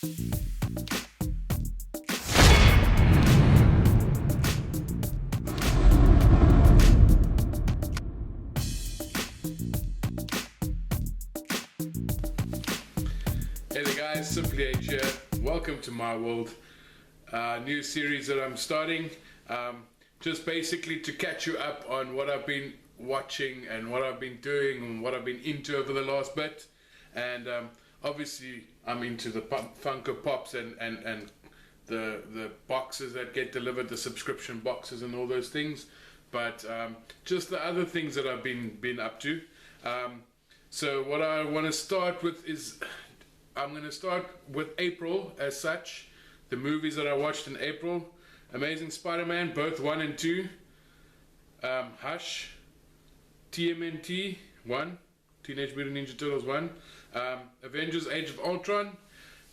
Hey there guys, Simply H here. Welcome to my world. New series that I'm starting. Just basically to catch you up on what I've been watching and what I've been doing and what I've been into over the last bit. And obviously I'm into the Funko Pops and the boxes that get delivered, the subscription boxes and all those things. But just the other things that I've been up to. So what I want to start with is, I'm going to start with April as such. The movies that I watched in April: Amazing Spider-Man, both 1 and 2, Hush, TMNT 1, Teenage Mutant Ninja Turtles 1, Avengers Age of Ultron,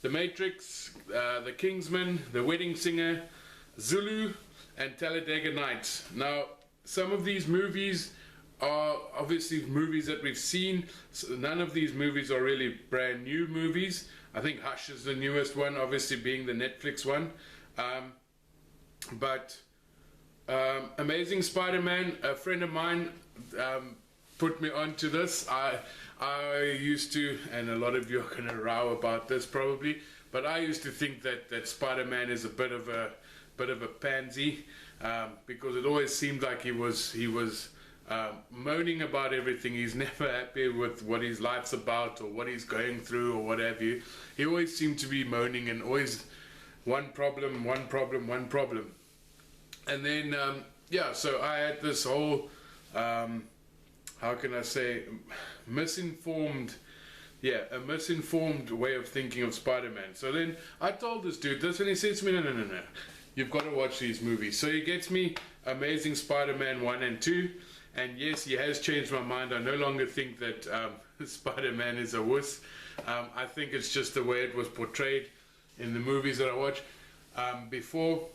The Matrix, The Kingsman, The Wedding Singer, Zulu, and Talladega Nights. Now, some of these movies are obviously movies that we've seen. So none of these movies are really brand new movies. I think Hush is the newest one, obviously being the Netflix one. But Amazing Spider-Man, a friend of mine put me onto this. I used to, and a lot of you are going to row about this probably, but I used to think that Spider-Man is a bit of a pansy, because it always seemed like he was moaning about everything. He's never happy with what his life's about or what he's going through or what have you. He always seemed to be moaning and always one problem. And then yeah, so I had this whole how can I say, a misinformed way of thinking of Spider-Man. So then I told this dude this, and he says to me, no, you've got to watch these movies. So he gets me Amazing Spider-Man 1 and 2. And yes, he has changed my mind. I no longer think that Spider-Man is a wuss. I think it's just the way it was portrayed in the movies that I watch. Before,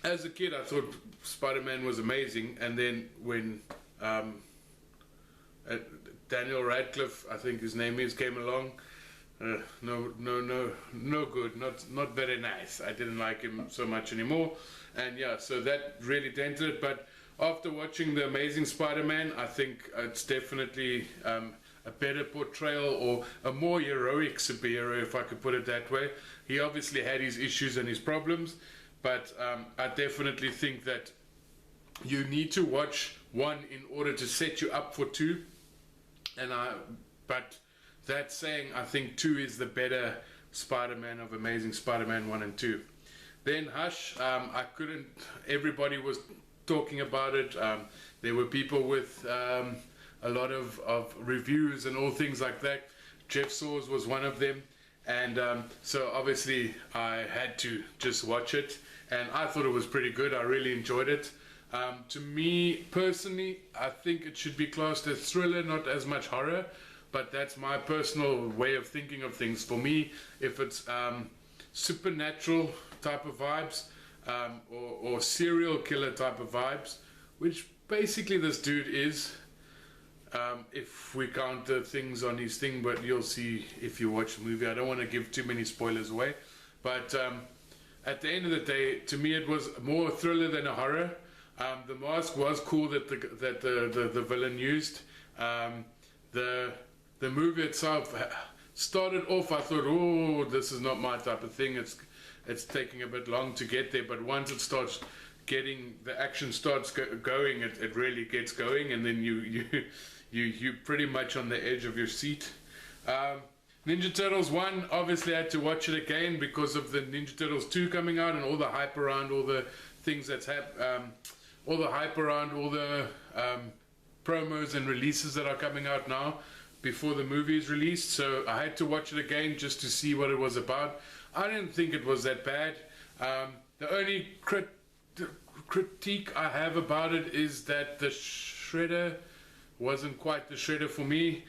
as a kid, I thought Spider-Man was amazing. And then when Daniel Radcliffe, I think his name is, came along, no good, not very nice. I didn't like him so much anymore. And yeah, so that really dented it. But after watching The Amazing Spider-Man, I think it's definitely a better portrayal, or a more heroic superhero, if I could put it that way. He obviously had his issues and his problems, but I definitely think that you need to watch 1 in order to set you up for 2. But that saying, I think 2 is the better Spider-Man of Amazing Spider-Man 1 and 2. Then Hush, everybody was talking about it. There were people with a lot of reviews and all things like that. Jeff Sawers was one of them, and so obviously I had to just watch it, and I thought it was pretty good. I really enjoyed it. To me personally, I think it should be classed as thriller, not as much horror, but that's my personal way of thinking of things. For me, if it's supernatural type of vibes, or serial killer type of vibes, which basically this dude is, if we count the things on his thing, but you'll see if you watch the movie. I don't want to give too many spoilers away, but at the end of the day, to me it was more a thriller than a horror. The mask was cool that the villain used. The movie itself started off, I thought, oh, this is not my type of thing. It's taking a bit long to get there, but once it starts getting, the action starts going, it really gets going, and then you pretty much on the edge of your seat. Ninja Turtles 1, obviously I had to watch it again because of the Ninja Turtles 2 coming out and all the hype around all the things that's all the hype around all the promos and releases that are coming out now before the movie is released. So I had to watch it again just to see what it was about. I didn't think it was that bad. The only critique I have about it is that the Shredder wasn't quite the Shredder for me.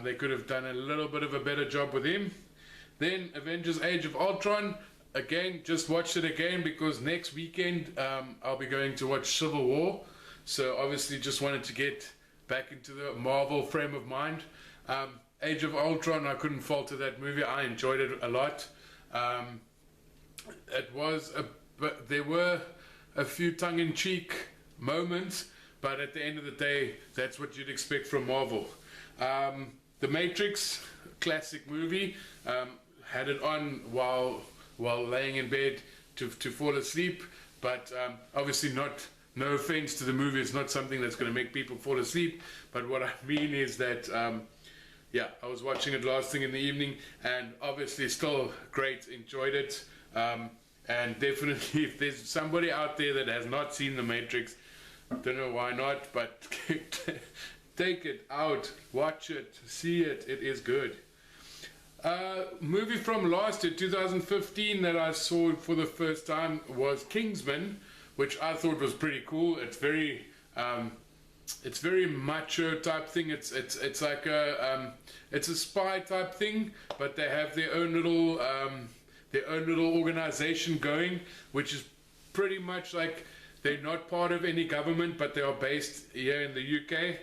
They could have done a little bit of a better job with him. Then Avengers Age of Ultron, again, just watched it again because next weekend I'll be going to watch Civil War. So obviously just wanted to get back into the Marvel frame of mind. Age of Ultron, I couldn't falter that movie. I enjoyed it a lot. Um, it was but there were a few tongue-in-cheek moments, but at the end of the day, that's what you'd expect from Marvel. The Matrix, classic movie, had it on while laying in bed to fall asleep, but obviously not. No offense to the movie, it's not something that's going to make people fall asleep. But what I mean is that, yeah, I was watching it last thing in the evening, and obviously still great, enjoyed it. And definitely, if there's somebody out there that has not seen The Matrix, don't know why not, but take it out, watch it, see it, it is good. Movie from last year, 2015, that I saw for the first time was Kingsman, which I thought was pretty cool. It's very macho type thing. It's like it's a spy type thing, but they have their own little organization going, which is pretty much like they're not part of any government, but they are based here in the UK.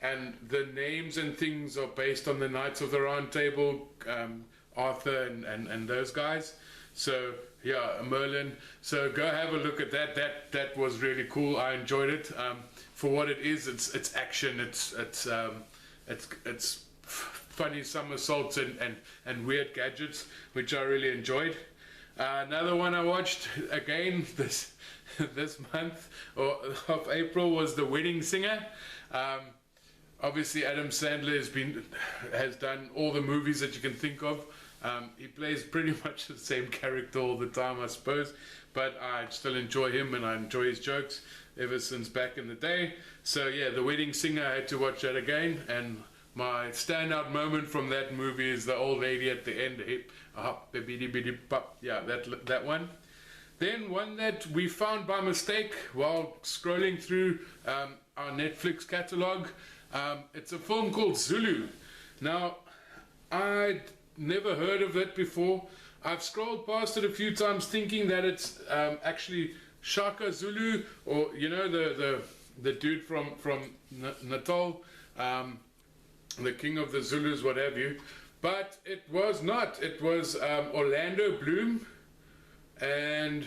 And the names and things are based on the Knights of the Round Table, Arthur and those guys. So yeah, Merlin. So go have a look at that. That was really cool. I enjoyed it. For what it is, it's action. It's funny somersaults and weird gadgets, which I really enjoyed. Another one I watched again this month of April was The Wedding Singer. Obviously Adam Sandler has done all the movies that you can think of. He plays pretty much the same character all the time, I suppose, but I still enjoy him and I enjoy his jokes ever since back in the day. So yeah, The Wedding Singer, I had to watch that again, and my standout moment from that movie is the old lady at the end. Yeah, that one. Then one that we found by mistake while scrolling through our Netflix catalog. It's a film called Zulu. Now, I'd never heard of it before. I've scrolled past it a few times thinking that it's actually Shaka Zulu, or you know, the dude from Natal, the king of the Zulus, what have you. But it was not. It was Orlando Bloom, and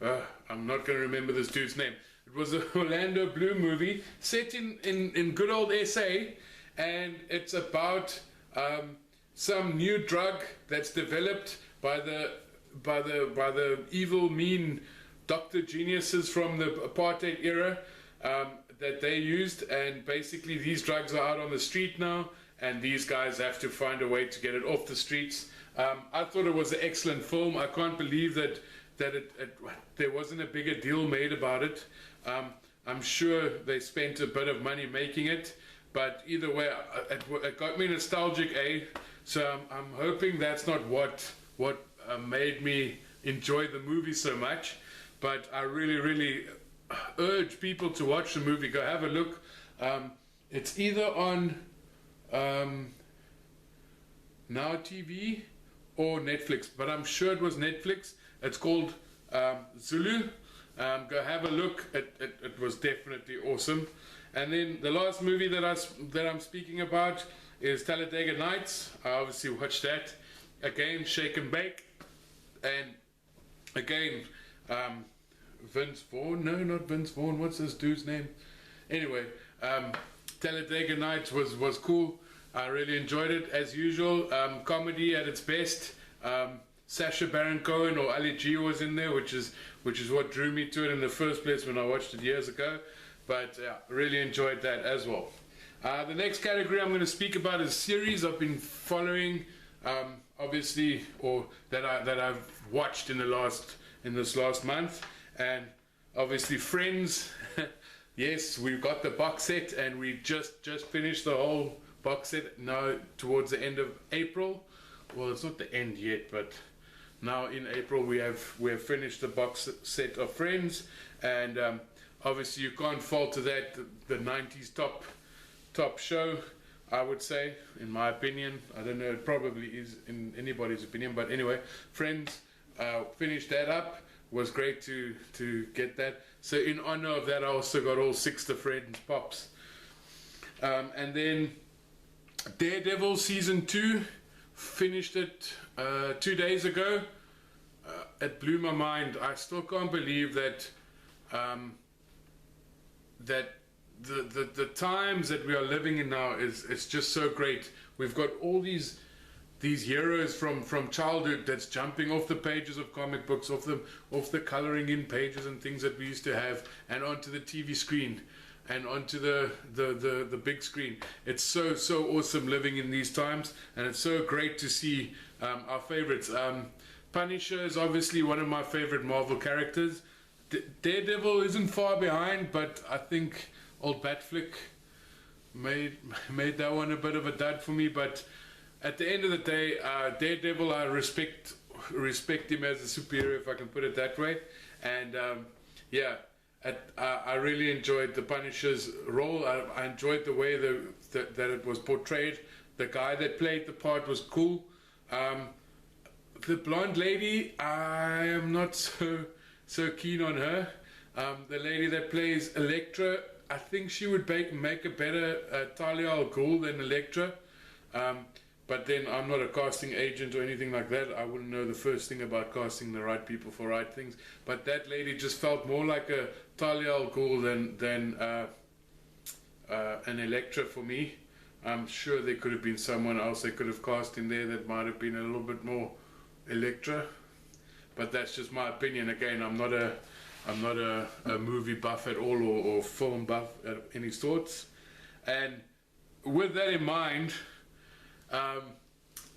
I'm not going to remember this dude's name. It was an Orlando Bloom movie set in good old SA, and it's about some new drug that's developed by the evil, mean doctor geniuses from the apartheid era that they used, and basically these drugs are out on the street now, and these guys have to find a way to get it off the streets. I thought it was an excellent film. I can't believe that there wasn't a bigger deal made about it. I'm sure they spent a bit of money making it, but either way, it got me nostalgic, so I'm hoping that's not what made me enjoy the movie so much. But I really urge people to watch the movie. Go have a look. It's either on Now TV or Netflix, but I'm sure it was Netflix. It's called Zulu. Go have a look. It was definitely awesome. And then the last movie that I'm speaking about is Talladega Nights. I obviously watched that again, shake and bake, and again Vince Vaughn. No, not Vince Vaughn. What's this dude's name? Anyway, Talladega Nights was cool. I really enjoyed it as usual. Comedy at its best. Sacha Baron Cohen or Ali G was in there, which is what drew me to it in the first place when I watched it years ago. But yeah, really enjoyed that as well. The next category I'm going to speak about is series I've been following, obviously, or that I've watched in this last month, and obviously Friends. Yes, we've got the box set, and we just finished the whole box set now towards the end of April. Well, it's not the end yet, but now in April we have finished the box set of Friends, and obviously you can't fault to that the 90s top show, I would say, in my opinion. I don't know, it probably is in anybody's opinion, but anyway, Friends, finished that up. Was great to get that. So in honor of that, I also got all 6 of Friends pops. And then Daredevil season 2 finished it 2 days ago. It blew my mind. I still can't believe that that the times that we are living in now is just so great. We've got all these heroes from childhood that's jumping off the pages of comic books, off the coloring in pages and things that we used to have, and onto the TV screen and onto the big screen. It's so awesome living in these times, and it's so great to see our favorites. Punisher is obviously one of my favorite Marvel characters. Daredevil isn't far behind, but I think old Batflick made that one a bit of a dud for me. But at the end of the day, Daredevil, I respect him as a superhero, if I can put it that way. And yeah, I really enjoyed the Punisher's role. I enjoyed the way that it was portrayed. The guy that played the part was cool. The blonde lady, I am not so keen on her. The lady that plays Elektra, I think she would make a better Talia al Ghul than Elektra. But then I'm not a casting agent or anything like that. I wouldn't know the first thing about casting the right people for right things. But that lady just felt more like a Talia al Ghul than an Elektra for me. I'm sure there could have been someone else they could have cast in there that might have been a little bit more Elektra, but that's just my opinion. Again, I'm not a movie buff at all, or film buff at any sorts. And with that in mind,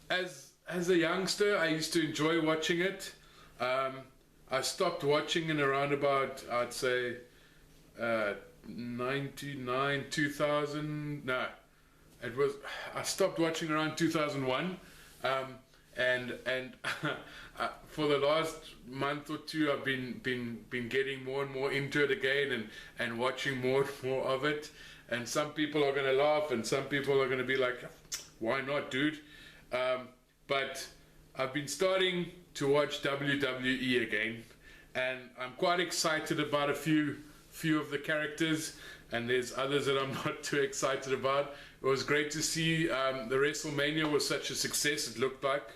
as a youngster, I used to enjoy watching it. I stopped watching in around about, I'd say, 99, 2000. No, I stopped watching around 2001. And for the last month or two, I've been getting more and more into it again, and watching more and more of it. And some people are going to laugh, and some people are going to be like, why not, dude? But I've been starting to watch WWE again, and I'm quite excited about a few of the characters, and there's others that I'm not too excited about. It was great to see the WrestleMania was such a success. It looked like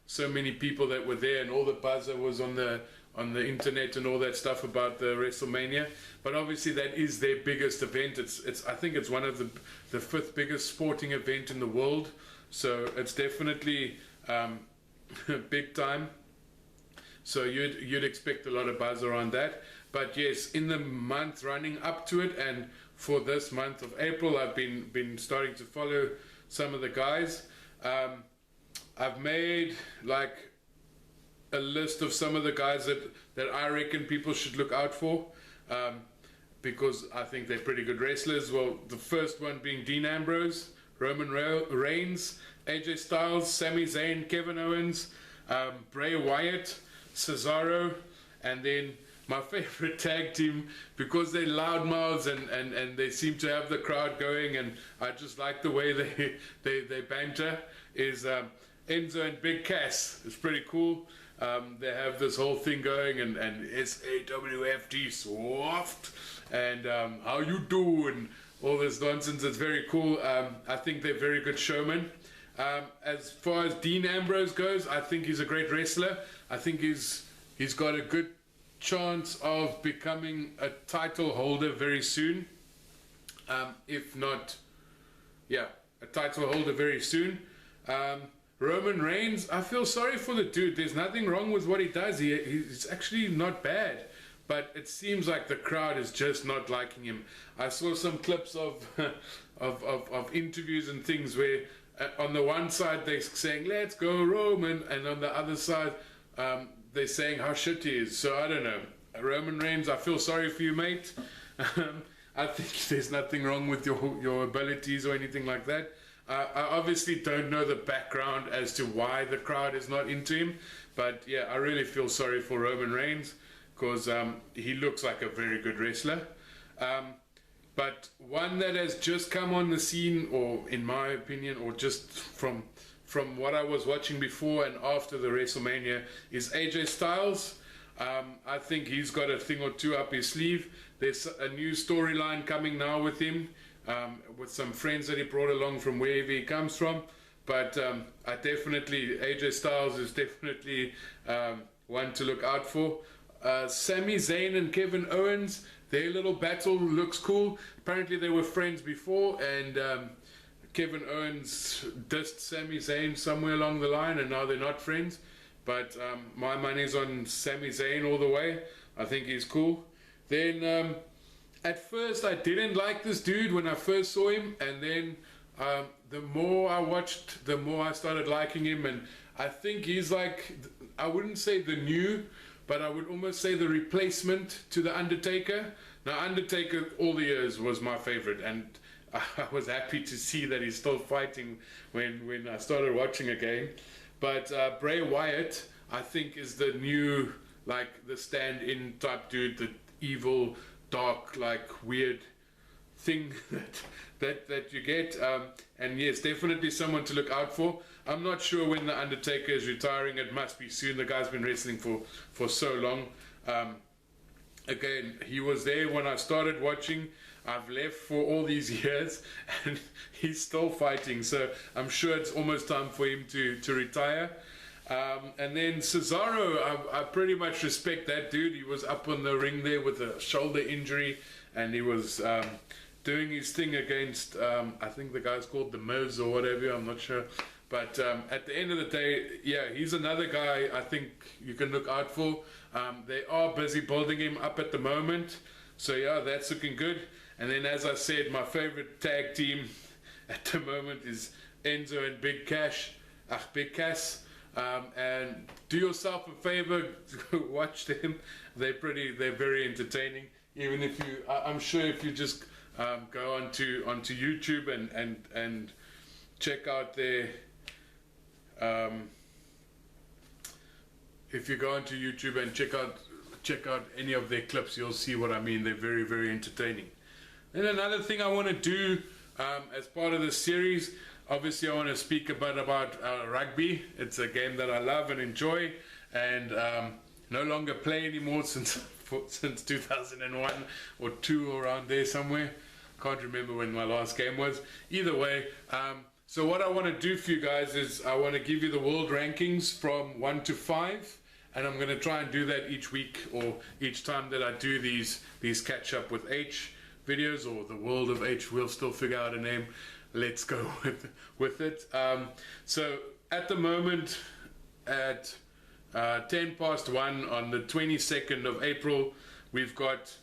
so many people that were there, and all the buzz that was on the internet and all that stuff about the WrestleMania. But obviously that is their biggest event. I think it's one of the fifth biggest sporting event in the world. So it's definitely big time. So you'd expect a lot of buzz around that. But yes, in the month running up to it, and for this month of April, I've been starting to follow some of the guys. I've made like a list of some of the guys that I reckon people should look out for, because I think they're pretty good wrestlers. Well, the first one being Dean Ambrose, Roman Reigns, AJ Styles, Sami Zayn, Kevin Owens, Bray Wyatt, Cesaro, and then my favorite tag team, because they're loudmouths and they seem to have the crowd going, and I just like the way they banter, is Enzo and Big Cass. It's pretty cool. They have this whole thing going, and SAWFT soft, and how you do, and all this nonsense. It's very cool. I think they're very good showmen. As far as Dean Ambrose goes, I think he's a great wrestler. I think he's got a good chance of becoming a title holder very soon. If not, yeah, a title holder very soon. Roman Reigns, I feel sorry for the dude. There's nothing wrong with what he does. He's actually not bad, but it seems like the crowd is just not liking him. I saw some clips of interviews and things where on the one side they're saying, let's go Roman, and on the other side they're saying how shit he is. So I don't know. Roman Reigns, I feel sorry for you, mate. I think there's nothing wrong with your abilities or anything like that. I obviously don't know the background as to why the crowd is not into him, but yeah, I really feel sorry for Roman Reigns, because he looks like a very good wrestler. But one that has just come on the scene, or in my opinion, or just from what I was watching before and after the WrestleMania, is AJ Styles. I think he's got a thing or two up his sleeve. There's a new storyline coming now with him, with some friends that he brought along from wherever he comes from. but I definitely, AJ Styles is definitely one to look out for. Sami Zayn and Kevin Owens, their little battle looks cool. Apparently they were friends before, and Kevin Owens dissed Sami Zayn somewhere along the line, and now they're not friends. But my money's on Sami Zayn all the way. I think he's cool. Then at first I didn't like this dude when I first saw him, and then the more I watched, the more I started liking him. And I think he's like, I wouldn't say the new, but I would almost say the replacement to the Undertaker. Now Undertaker all the years was my favorite, and I was happy to see that he's still fighting when I started watching again. But Bray Wyatt, I think, is the new, like, the stand-in type dude, the evil, dark, like, weird thing that you get. And yes, definitely someone to look out for. I'm not sure when the Undertaker is retiring. It must be soon. The guy's been wrestling for so long. Again, he was there when I started watching. I've left for all these years, and he's still fighting. So I'm sure it's almost time for him to retire. And then Cesaro, I pretty much respect that dude. He was up on the ring there with a shoulder injury, and he was doing his thing against, I think the guy's called The Miz or whatever, I'm not sure. But at the end of the day, yeah, he's another guy I think you can look out for. They are busy building him up at the moment. So yeah, that's looking good. And then, as I said, my favorite tag team at the moment is Enzo and Big Cass. And do yourself a favor, watch them. They're very entertaining. Even if you, I'm sure if you just go onto YouTube and check out their, if you go onto YouTube and check out any of their clips, you'll see what I mean. They're very entertaining. And another thing I want to do as part of this series, obviously I want to speak about rugby. It's a game that I love and enjoy, and no longer play anymore since 2001 or 2, around there somewhere. Can't remember when my last game was. Either way, so what I want to do for you guys is I want to give you the world rankings from 1 to 5, and I'm going to try and do that each week or each time that I do these catch up with H videos, or the world of H. We'll still figure out a name. Let's go with it. So at the moment, at 1:10 on the 22nd of April, we've got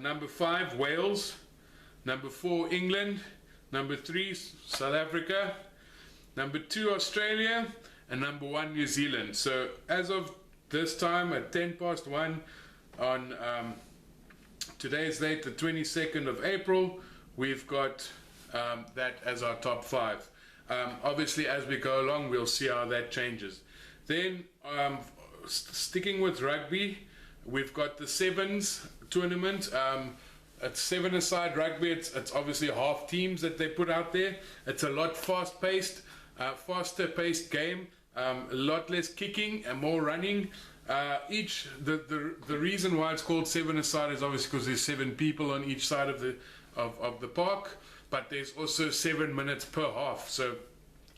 number 5 Wales, number 4 England, number 3 South Africa, number 2 Australia, and number 1 New Zealand. So as of this time at 1:10 on today's date, the 22nd of April, we've got that as our top 5. Obviously, as we go along, we'll see how that changes. Then, sticking with rugby, we've got the Sevens tournament. It's 7-a-side rugby. It's obviously half teams that they put out there. It's a lot faster-paced game. A lot less kicking and more running. The reason why it's called 7-a-side is obviously because there's 7 people on each side of the park, but there's also 7 minutes per half, so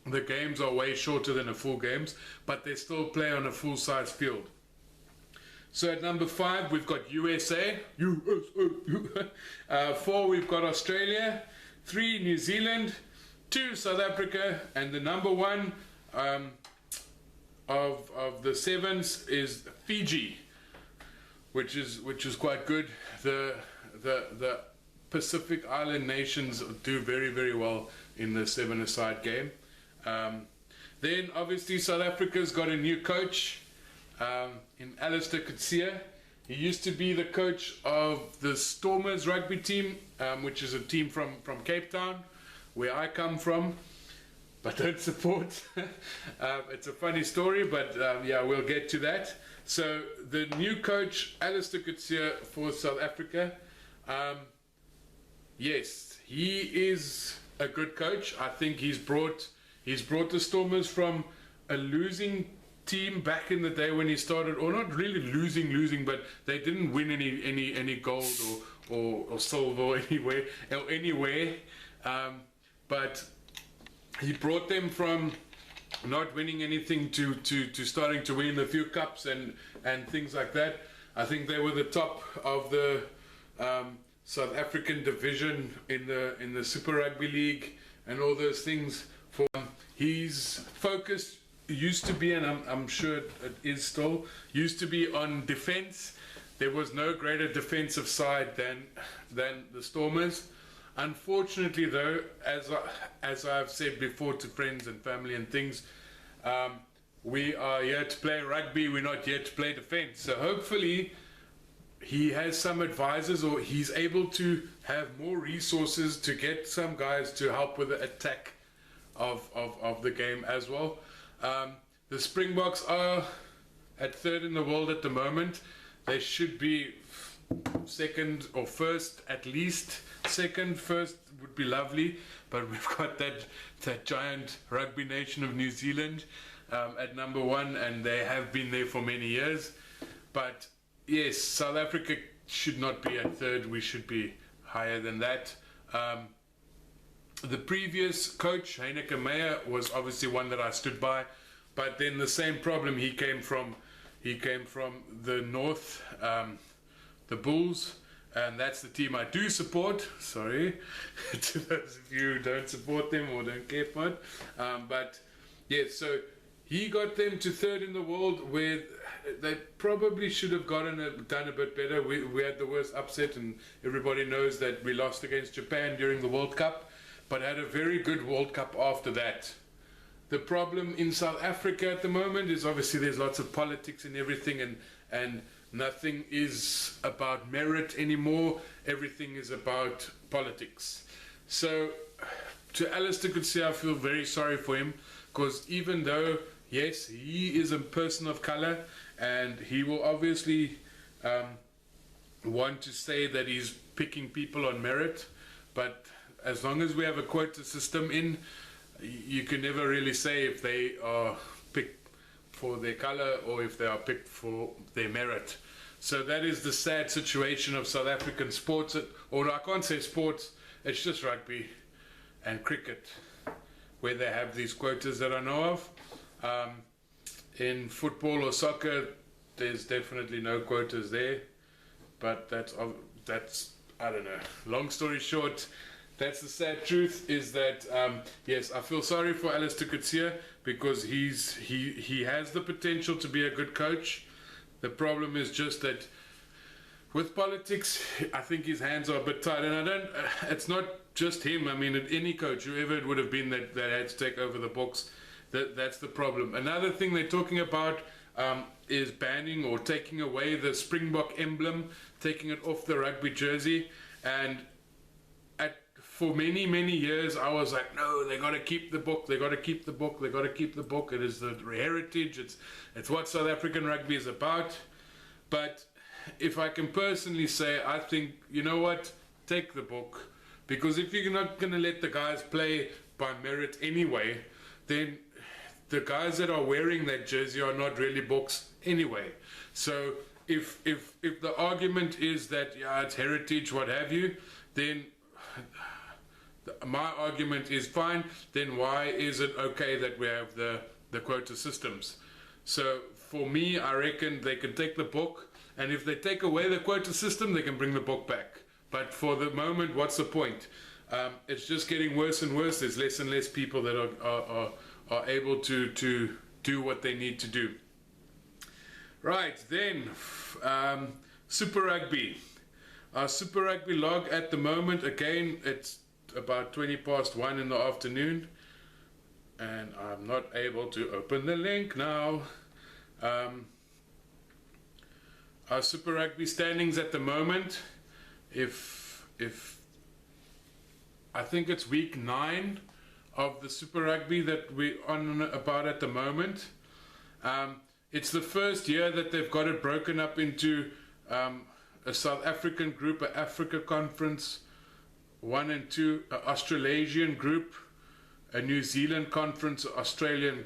the games are way shorter than a full games, but they still play on a full-size field. So at number 5 we've got USA. 4 we've got Australia, 3 New Zealand, 2 South Africa, and the number 1 of the 7s is Fiji, which is quite good. The Pacific Island nations do very well in the 7-a-side game. Then obviously South Africa's got a new coach in Alistair Coetzee. He used to be the coach of the Stormers rugby team, which is a team from Cape Town, where I come from, but don't support. It's a funny story, but yeah, we'll get to that. So the new coach, Alistair Coetzee for South Africa, yes, he is a good coach. I think he's brought the Stormers from a losing team back in the day when he started, or not really losing, but they didn't win any gold or silver or anywhere. But he brought them from not winning anything to starting to win a few cups and things like that. I think they were the top of the South African division in the Super Rugby League and all those things. For his focus used to be, and I'm sure it is still, used to be on defence. There was no greater defensive side than the Stormers. Unfortunately, though, as I've said before to friends and family and things, we are here to play rugby. We're not here to play defence. So hopefully, he has some advisors, or he's able to have more resources to get some guys to help with the attack of the game as well. The Springboks are at third in the world at the moment. They should be second or first, at least second. First would be lovely, but we've got that giant rugby nation of New Zealand at number one, and they have been there for many years. But yes, South Africa should not be at third. We should be higher than that. The previous coach, Hendrik, was obviously one that I stood by, but then the same problem. He came from the north, the Bulls, and that's the team I do support. Sorry to those of you who don't support them or don't care for it. But yeah, so he got them to third in the world, where they probably should have done a bit better. We had the worst upset, and everybody knows that we lost against Japan during the World Cup, but had a very good World Cup after that. The problem in South Africa at the moment is obviously there's lots of politics and everything, and nothing is about merit anymore. Everything is about politics. So to Alistair Coetzee, I feel very sorry for him, because even though, yes, he is a person of color, and he will obviously want to say that he's picking people on merit, but as long as we have a quota system in, you can never really say if they are picked for their color or if they are picked for their merit. So that is the sad situation of South African sports, or I can't say sports, it's just rugby and cricket, where they have these quotas that I know of. In football or soccer, there's definitely no quotas there, but that's I don't know. Long story short, that's the sad truth, is that yes, I feel sorry for Alistair Coetzee, because he has the potential to be a good coach. The problem is just that with politics, I think his hands are a bit tied, and it's not just him. I mean, any coach, whoever it would have been that had to take over the books, that's the problem. Another thing they're talking about is banning or taking away the Springbok emblem, taking it off the rugby jersey, and for many years I was like, no, they got to keep the book, they got to keep the book, they got to keep the book. It is the heritage, it's what South African rugby is about. But if I can personally say, I think, you know what, take the book, because if you're not going to let the guys play by merit anyway, then the guys that are wearing that jersey are not really books anyway. So if the argument is that, yeah, it's heritage, what have you, then my argument is fine. Then why is it okay that we have the quota systems? So for me, I reckon they can take the book, and if they take away the quota system, they can bring the book back. But for the moment, what's the point? It's just getting worse and worse. There's less and less people that are able to do what they need to do. Right, then Super Rugby. Our Super Rugby log at the moment, again, it's about 1:20 in the afternoon, and I'm not able to open the link now. Our Super Rugby standings at the moment, if I think it's week 9 of the Super Rugby that we're on about at the moment. It's the first year that they've got it broken up into a South African group, an Africa Conference 1 and 2, an Australasian group, a New Zealand conference, an Australian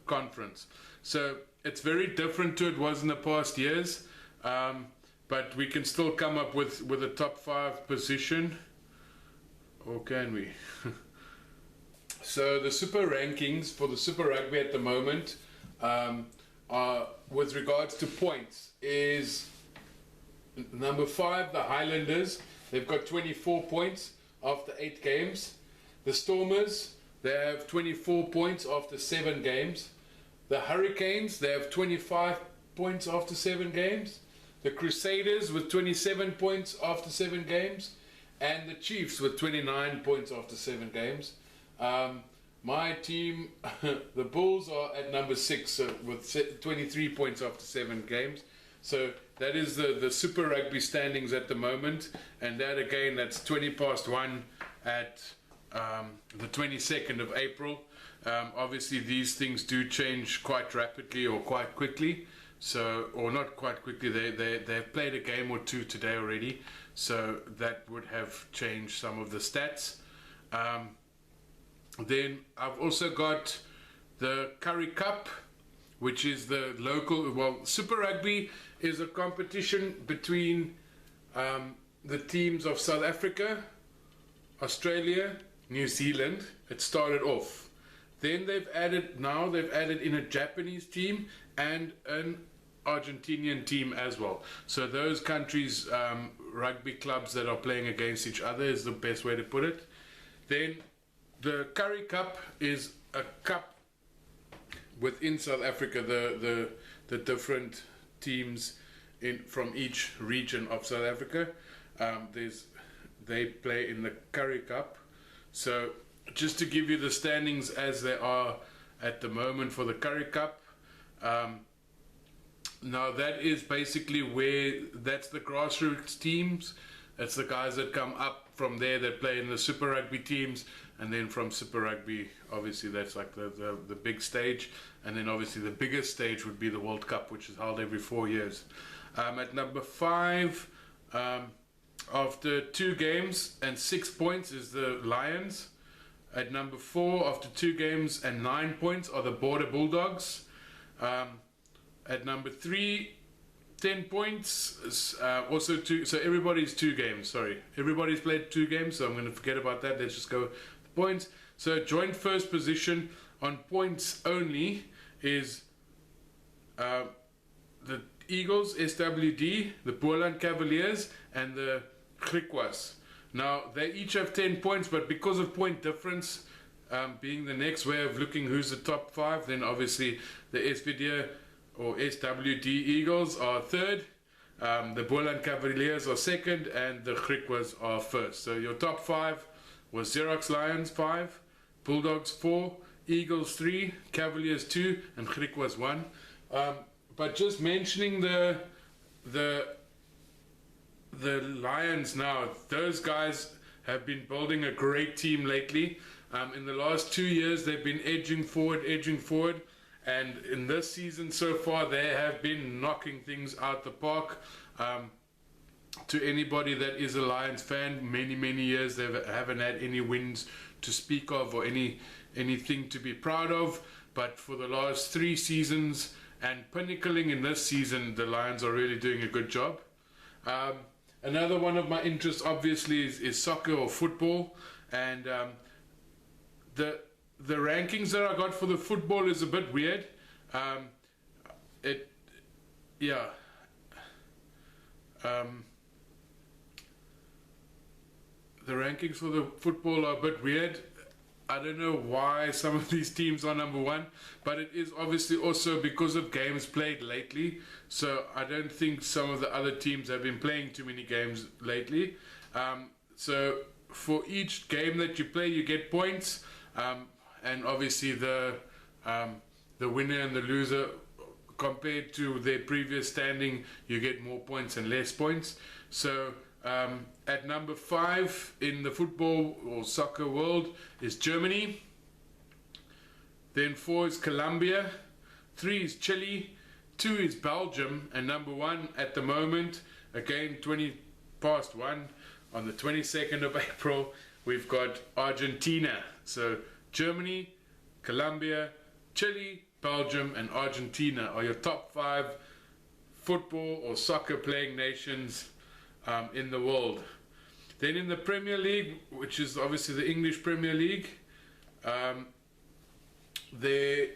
conference. So it's very different to it was in the past years, but we can still come up with a top 5 position, or can we? So the super rankings for the Super Rugby at the moment are, with regards to points, is number 5, the Highlanders. They've got 24 points after 8 games. The Stormers, they have 24 points after 7 games. The Hurricanes, they have 25 points after 7 games. The Crusaders with 27 points after 7 games. And the Chiefs with 29 points after 7 games. My team, the Bulls, are at number 6 with 23 points after 7 games. So that is the Super Rugby standings at the moment. And that again, that's 20 past 1 at the 22nd of April. Obviously these things do change quite rapidly or quite quickly. So, or not quite quickly, they've played a game or two today already. So that would have changed some of the stats. Then I've also got the Currie Cup, which is the local, well, Super Rugby is a competition between the teams of South Africa, Australia, New Zealand. It started off. Then they've added in a Japanese team and an Argentinian team as well. So those countries' rugby clubs that are playing against each other is the best way to put it. Then the Currie Cup is a cup within South Africa. The different teams from each region of South Africa, they play in the Currie Cup. So just to give you the standings as they are at the moment for the Currie Cup. Now that is basically that's the grassroots teams. That's the guys that come up from there that play in the Super Rugby teams, and then from Super Rugby, obviously that's like the big stage, and then obviously the biggest stage would be the World Cup, which is held every 4 years. At number 5, after 2 games and 6 points, is the Lions. At number 4, after 2 games and 9 points, are the Border Bulldogs. At number 3, 10 points, also 2, so everybody's 2 games, sorry. Everybody's played 2 games, so I'm going to forget about that. Let's just go points. So joint first position on points only is the Eagles, SWD, the Boland Cavaliers, and the Griquas. Now, they each have 10 points, but because of point difference being the next way of looking who's the top 5, then obviously the SVD or SWD Eagles are 3rd, the Boland Cavaliers are 2nd, and the Griquas are 1st. So your top 5 was Xerox Lions 5, Bulldogs 4, Eagles 3, Cavaliers 2, and Griquas 1. But just mentioning the Lions now, those guys have been building a great team lately. In the last 2 years, they've been edging forward, and in this season so far, they have been knocking things out the park. To anybody that is a Lions fan, many years they haven't had any wins to speak of or anything to be proud of. But for the last 3 seasons and pinnacling in this season, the Lions are really doing a good job. Another one of my interests, obviously, is soccer or football, and the rankings that I got for the football is a bit weird. The rankings for the football are a bit weird. I don't know why some of these teams are number 1, but it is obviously also because of games played lately. So I don't think some of the other teams have been playing too many games lately. So for each game that you play, you get points, and obviously the winner and the loser, compared to their previous standing, you get more points and less points. So at number 5 in the football or soccer world is Germany. Then 4 is Colombia, 3 is Chile, 2 is Belgium, and number 1 at the moment, again 20 past 1, on the 22nd of April, we've got Argentina. So Germany, Colombia, Chile, Belgium, and Argentina are your top 5 football or soccer playing nations in the world. Then in the Premier League, which is obviously the English Premier League, Um, they're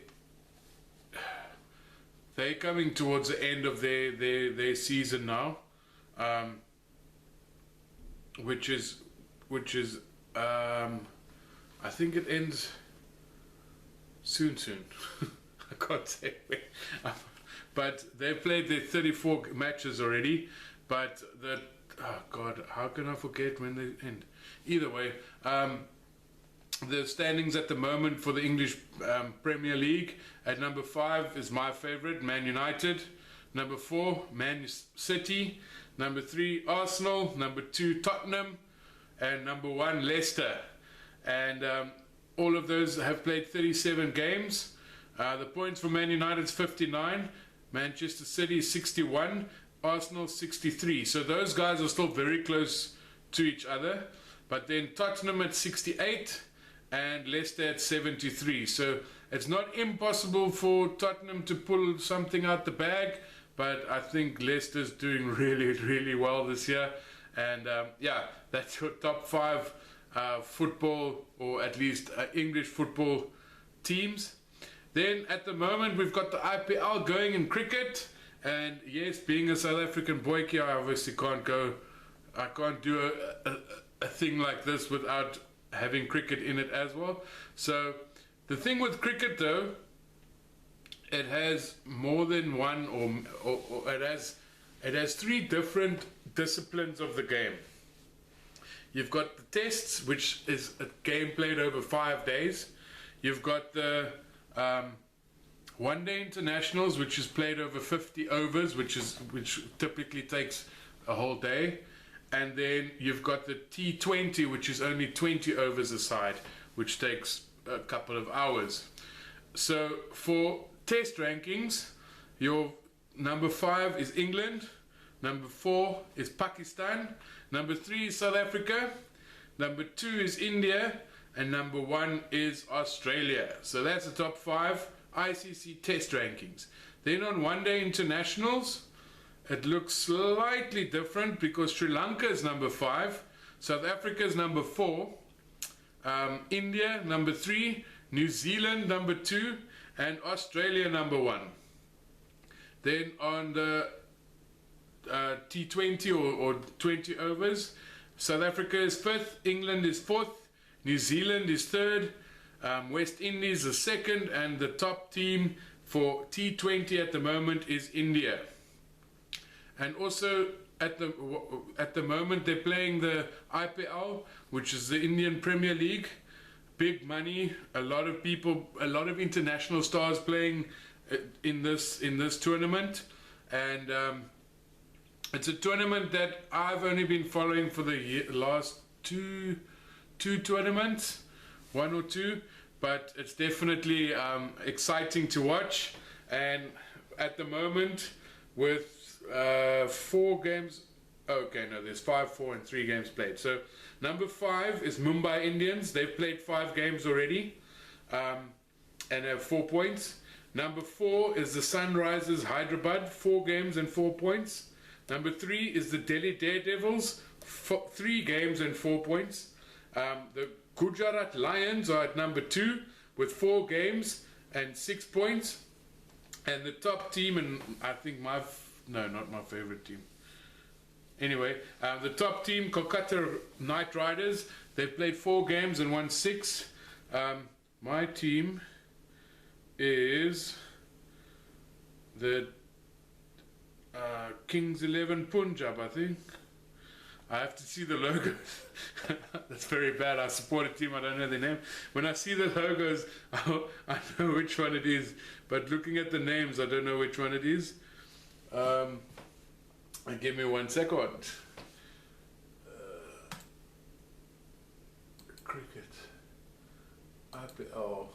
coming towards the end of their season now, which is I think it ends soon. I can't say when. But they've played their 34 matches already. But oh God, how can I forget when they end? Either way, the standings at the moment for the English Premier League, at number 5 is my favourite, Man United. Number 4, Man City. Number 3, Arsenal. Number 2, Tottenham. And number 1, Leicester. And all of those have played 37 games. The points for Man United is 59. Manchester City is 61. Arsenal 63. So those guys are still very close to each other. But then Tottenham at 68 and Leicester at 73. So it's not impossible for Tottenham to pull something out the bag, but I think Leicester's doing really, really well this year. And yeah, that's your top 5 football, or at least English football teams. Then at the moment we've got the IPL going in cricket. And yes, being a South African boy here, I obviously can't do a thing like this without having cricket in it as well. So the thing with cricket though, it has more than one, or it has 3 different disciplines of the game. You've got the tests, which is a game played over 5 days. You've got the one-day internationals, which is played over 50 overs, which typically takes a whole day. And then you've got the T20, which is only 20 overs a side, which takes a couple of hours. So for test rankings, your number 5 is England, number 4 is Pakistan, number 3 is South Africa, number 2 is India, and number 1 is Australia. So that's the top 5 ICC test rankings. Then on one-day internationals, it looks slightly different because Sri Lanka is number 5, South Africa is number 4, India number 3, New Zealand number 2, and Australia number 1. Then on the T20 or 20 overs, South Africa is 5th, England is 4th, New Zealand is 3rd, West Indies is 2nd, and the top team for T20 at the moment is India. And also at the moment they're playing the IPL, which is the Indian Premier League. Big money, a lot of people, a lot of international stars playing in this tournament. And it's a tournament that I've only been following for the last two tournaments, 1 or 2, but it's definitely exciting to watch. And at the moment with 4 games, okay, no, there's 5, 4 and 3 games played. So number 5 is Mumbai Indians. They've played 5 games already and have 4 points. Number 4 is the Sunrisers Hyderabad, 4 games and 4 points. Number 3 is the Delhi Daredevils, 3 games and 4 points. The Gujarat Lions are at number 2 with 4 games and 6 points. And the top team, and I think not my favorite team. Anyway, the top team, Kolkata Knight Riders, they've played 4 games and won 6. My team is the Kings 11 Punjab, I think. I have to see the logos. That's very bad. I support a team, I don't know their name. When I see the logos, I know which one it is. But looking at the names, I don't know which one it is. Give me 1 second. Cricket. IPL.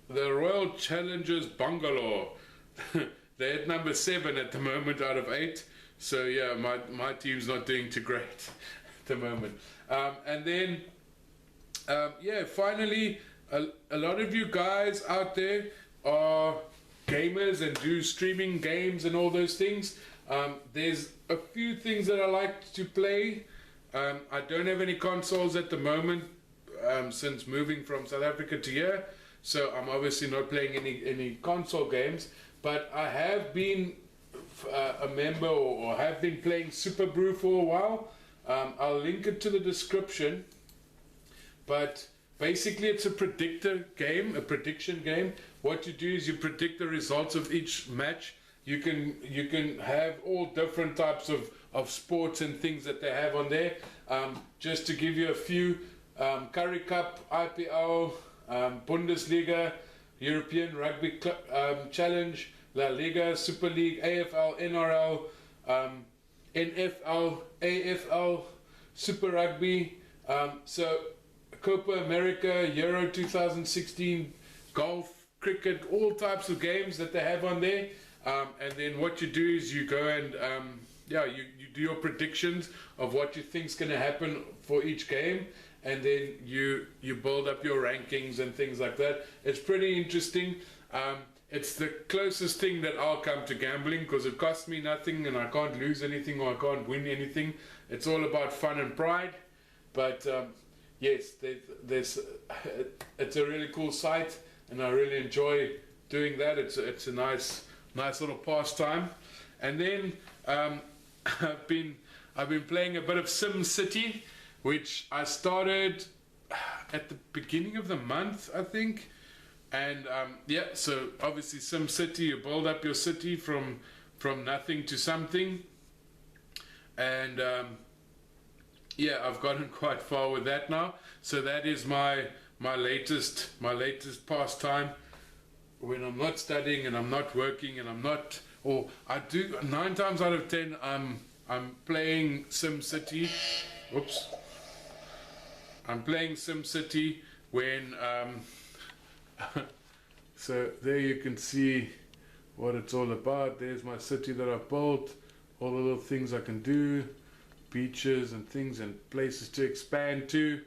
The Royal Challengers Bangalore. They're at number 7 at the moment out of 8. So yeah, my team's not doing too great at the moment. And then, yeah, finally, a lot of you guys out there are gamers and do streaming games and all those things. There's a few things that I like to play I don't have any consoles at the moment since moving from South Africa to here, so I'm obviously not playing any console games, but I have been a member or have been playing Super Brew for a while. I'll link it to the description, but basically it's a predictor game, a prediction game. What you do is you predict the results of each match. You can have all different types of sports and things that they have on there. Just to give you a few, Curry Cup, IPL, Bundesliga, European Rugby Challenge, La Liga, Super League, AFL, NRL, NFL, AFL, Super Rugby, so Copa America, Euro 2016, golf, cricket, all types of games that they have on there. And then what you do is you go and you do your predictions of what you think's going to happen for each game, and then you build up your rankings and things like that. It's pretty interesting. It's the closest thing that I'll come to gambling, because it costs me nothing and I can't lose anything or I can't win anything. It's all about fun and pride. But yes, it's a really cool site, and I really enjoy doing that. It's a nice little pastime. And then I've been playing a bit of Sim City, which I started at the beginning of the month, I think. And so obviously Sim City, you build up your city from nothing to something. And I've gotten quite far with that now. So that is my latest pastime when I'm not studying and I'm not working and I do 9 times out of 10 I'm playing Sim City. Whoops. I'm playing Sim City when so there you can see what it's all about. There's my city that I've built, all the little things I can do, beaches and things and places to expand to,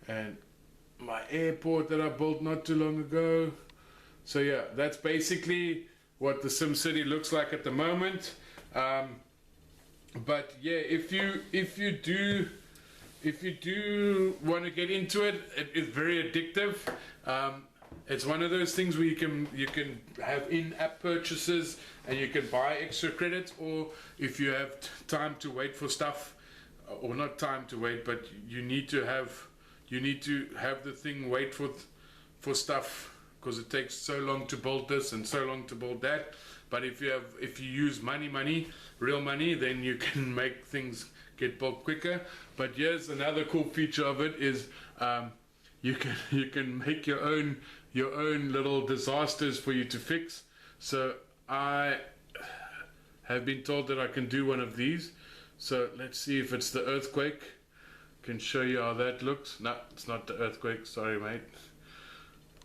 and my airport that I built not too long ago. So yeah, that's basically what the Sim City looks like at the moment. But yeah, if you do want to get into it, it is very addictive. It's one of those things where you can have in-app purchases and you can buy extra credits, or if you have time to wait for stuff, or not time to wait, but you need to have the thing wait for stuff, because it takes so long to build this and so long to build that. But if you use real money, then you can make things get built quicker. But here's another cool feature of it is you can make your own little disasters for you to fix. So I have been told that I can do one of these. So let's see if it's the earthquake. I can show you how that looks. No, it's not the earthquake, sorry mate.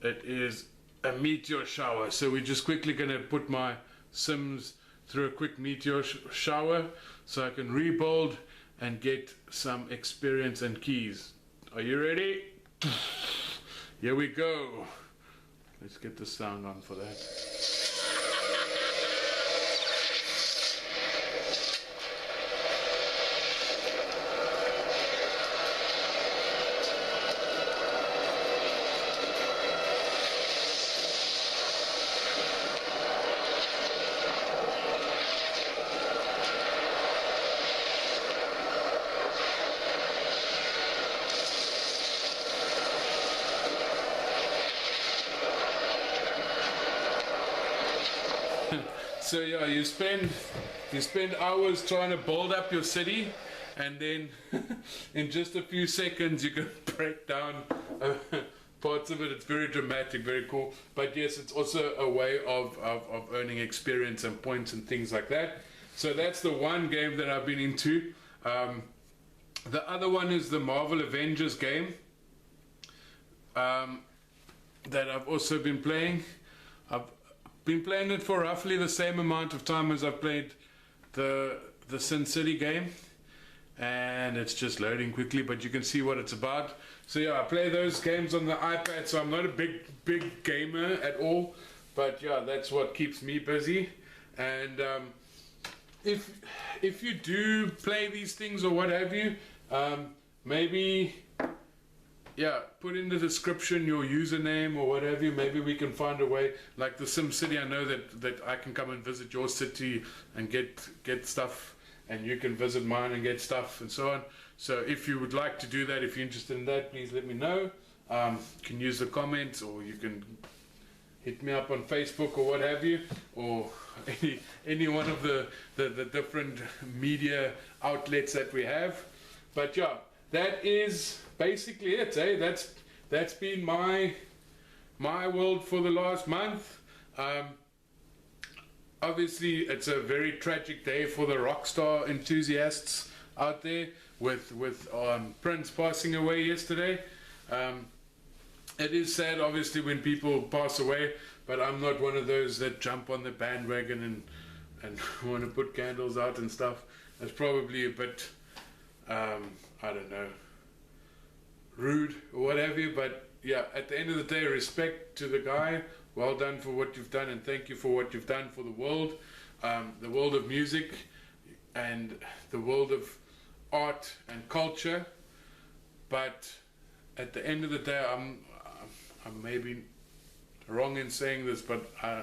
It is a meteor shower. So we're just quickly going to put my Sims through a quick meteor shower so I can rebuild and get some experience and keys. Are you ready? Here we go. Let's get the sound on for that. So yeah, you spend hours trying to build up your city, and then in just a few seconds you can break down parts of it. It's very dramatic, very cool. But yes, it's also a way of earning experience and points and things like that. So that's the one game that I've been into. The other one is the Marvel Avengers game that I've also been playing. I've been playing it for roughly the same amount of time as I've played the Sin City game, and it's just loading quickly, but you can see what it's about. So yeah, I play those games on the iPad, so I'm not a big gamer at all, but yeah, that's what keeps me busy. And if you do play these things or what have you, Maybe, yeah, put in the description your username or whatever. Maybe we can find a way, like the Sim City. I know that I can come and visit your city and get stuff, and you can visit mine and get stuff and so on. So if you would like to do that, if you're interested in that, please let me know. You can use the comments, or you can hit me up on Facebook or what have you, or any one of the different media outlets that we have. But yeah, that is basically it. That's been my world for the last month. Obviously, it's a very tragic day for the rock star enthusiasts out there, with Prince passing away yesterday. It is sad, obviously, when people pass away, but I'm not one of those that jump on the bandwagon and want to put candles out and stuff. That's probably a bit, I don't know, rude or whatever. But yeah, at the end of the day, respect to the guy. Well done for what you've done, and thank you for what you've done for the world of music, and the world of art and culture. But at the end of the day, I'm maybe wrong in saying this, but I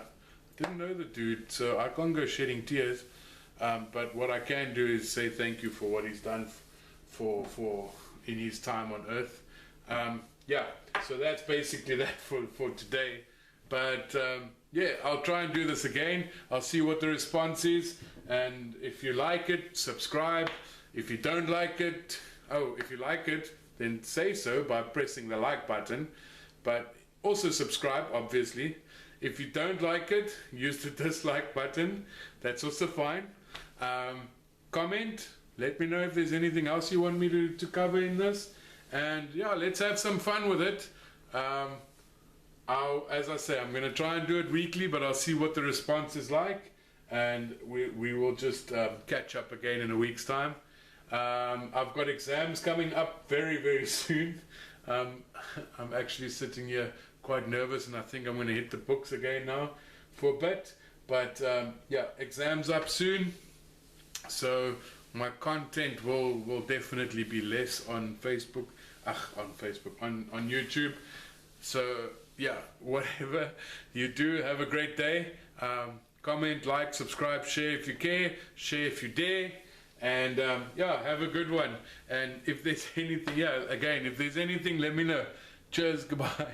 didn't know the dude, so I can't go shedding tears. But what I can do is say thank you for what he's done for in his time on Earth. Yeah, so that's basically that for today. But yeah, I'll try and do this again. I'll see what the response is, and if you like it, subscribe. If you don't like it, if you like it, then say so by pressing the like button, but also subscribe, obviously. If you don't like it, use the dislike button. That's also fine. Comment, let me know if there's anything else you want me to cover in this, and yeah, let's have some fun with it. As I say, I'm going to try and do it weekly, but I'll see what the response is like, and we will just catch up again in a week's time. I've got exams coming up very, very soon. I'm actually sitting here quite nervous, and I think I'm going to hit the books again now for a bit. But yeah, exams up soon, so my content will definitely be less on Facebook, on YouTube. So yeah, whatever you do, have a great day. Comment, like, subscribe, share if you care, share if you dare. And yeah, have a good one. And if there's anything, if there's anything, let me know. Cheers, goodbye.